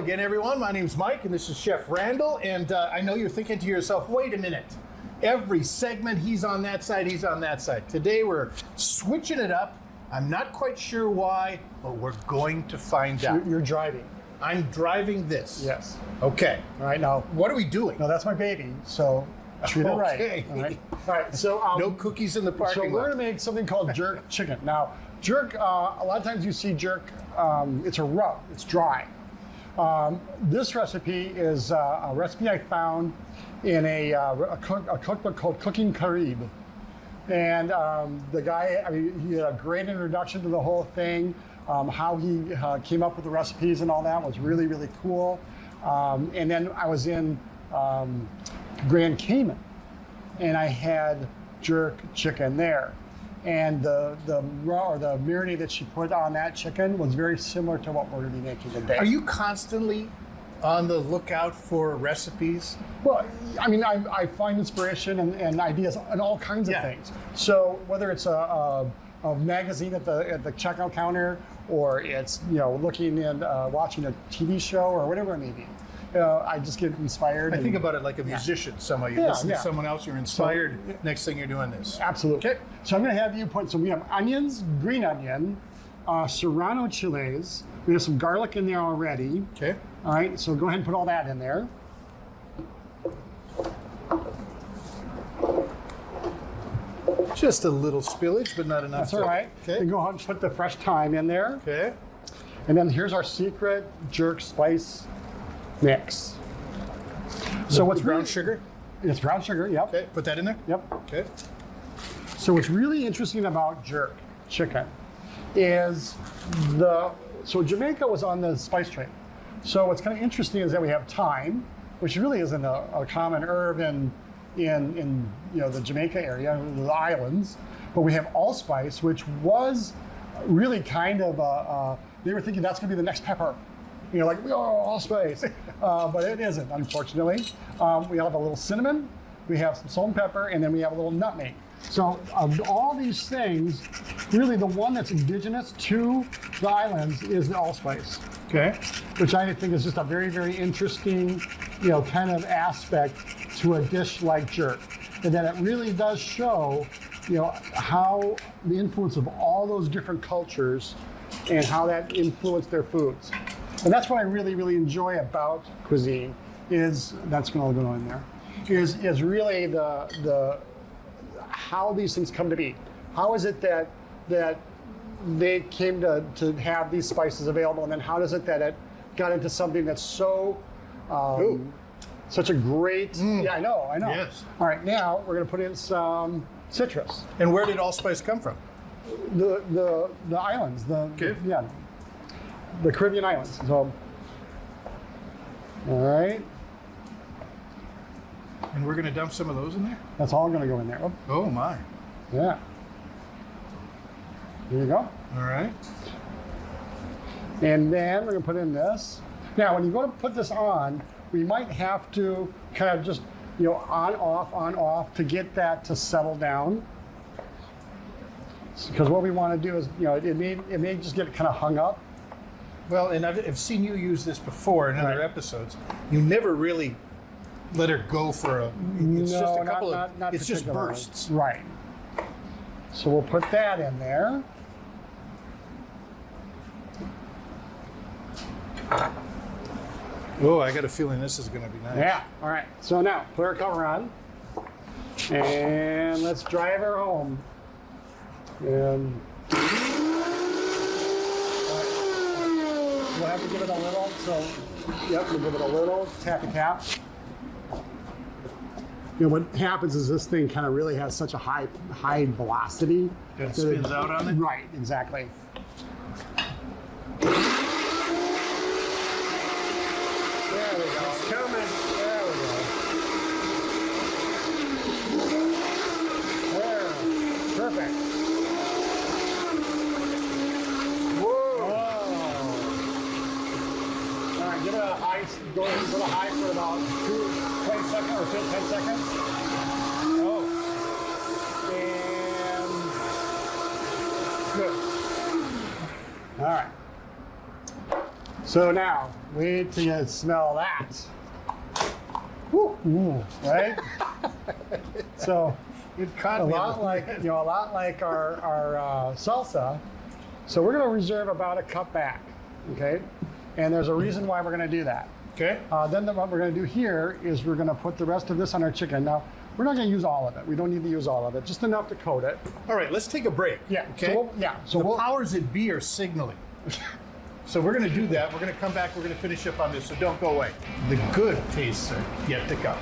again, everyone. My name's Mike, and this is Chef Randall. And I know you're thinking to yourself, wait a minute. Every segment, he's on that side, he's on that side. Today, we're switching it up. I'm not quite sure why, but we're going to find out. You're driving. I'm driving this. Yes. Okay. All right, now. What are we doing? No, that's my baby, so treat it right. Okay. All right, so. No cookies in the parking lot. So we're going to make something called jerk chicken. Now, jerk, a lot of times you see jerk, it's a rub, it's dry. This recipe is a recipe I found in a cookbook called Cooking Carib. And the guy, I mean, he had a great introduction to the whole thing. How he came up with the recipes and all that was really, really cool. And then I was in Grand Cayman, and I had jerk chicken there. And the raw or the marinade that she put on that chicken was very similar to what we're going to be making today. Are you constantly on the lookout for recipes? Well, I mean, I find inspiration and ideas on all kinds of things. So whether it's a magazine at the checkout counter, or it's looking and watching a TV show or whatever it may be. I just get inspired. I think about it like a musician. Somehow you listen to someone else, you're inspired. So, next thing you're doing this. Absolutely. Okay. So I'm going to have you put. So we have onions, green onion, serrano chiles. We have some garlic in there already. Okay. All right. So go ahead and put all that in there. Just a little spillage, but not enough. That's all right. Okay. Then go ahead and put the fresh thyme in there. Okay. And then here's our secret jerk spice mix. So what's brown sugar? It's brown sugar, yep. Okay, put that in there? Yep. Okay. So what's really interesting about jerk chicken is so Jamaica was on the spice trade. So what's kind of interesting is that we have thyme, which really isn't a common herb in the Jamaica area, the islands, but we have allspice, which was really kind of they were thinking that's going to be the next pepper. Like, allspice. But it isn't, unfortunately. We have a little cinnamon, we have some salt and pepper, and then we have a little nutmeg. So of all these things, really the one that's indigenous to the islands is the allspice. Okay. Which I think is just a very, very interesting, kind of aspect to a dish like jerk. And then it really does show, how the influence of all those different cultures and how that influenced their foods. And that's what I really, really enjoy about cuisine is, that's going to go in there, is really the how these things come to be. How is it that they came to have these spices available, and then how does it that it got into something that's so such a great yeah, I know. Yes. All right, now we're going to put in some citrus. And where did allspice come from? The islands, the Caribbean islands. So, all right. And we're going to dump some of those in there? That's all going to go in there. Oh my. Yeah. There you go. All right. And then we're going to put in this. Now, when you go to put this on, we might have to kind of just, on, off to get that to settle down. Because what we want to do is, it may just get kind of hung up. Well, and I've seen you use this before in other episodes. You never really let her go for it's just a couple of, it's just bursts. Right. So we'll put that in there. Oh, I got a feeling this is going to be nice. Yeah. All right. So now put our cover on, and let's drive her home. And we'll have to give it a little. So, yep, we'll give it a little tappy tap. What happens is this thing kind of really has such a high velocity. It spins out on it? Right. Exactly. Perfect. Whoa. All right, give it a high, go to high for about 20 seconds or 10 seconds. Oh. And good. All right. So now, wait till you smell that. Woo, ooh, right? So It caught a me. lot like our salsa. So we're going to reserve about a cup back, okay? And there's a reason why we're going to do that. Okay. Then what we're going to do here is we're going to put the rest of this on our chicken. Now, we're not going to use all of it. We don't need to use all of it, just enough to coat it. All right, let's take a break. Yeah. Okay. So The we'll powers that be are signaling. So we're going to do that. We're going to come back. We're going to finish up on this. So don't go away. The good tastes are yet to come.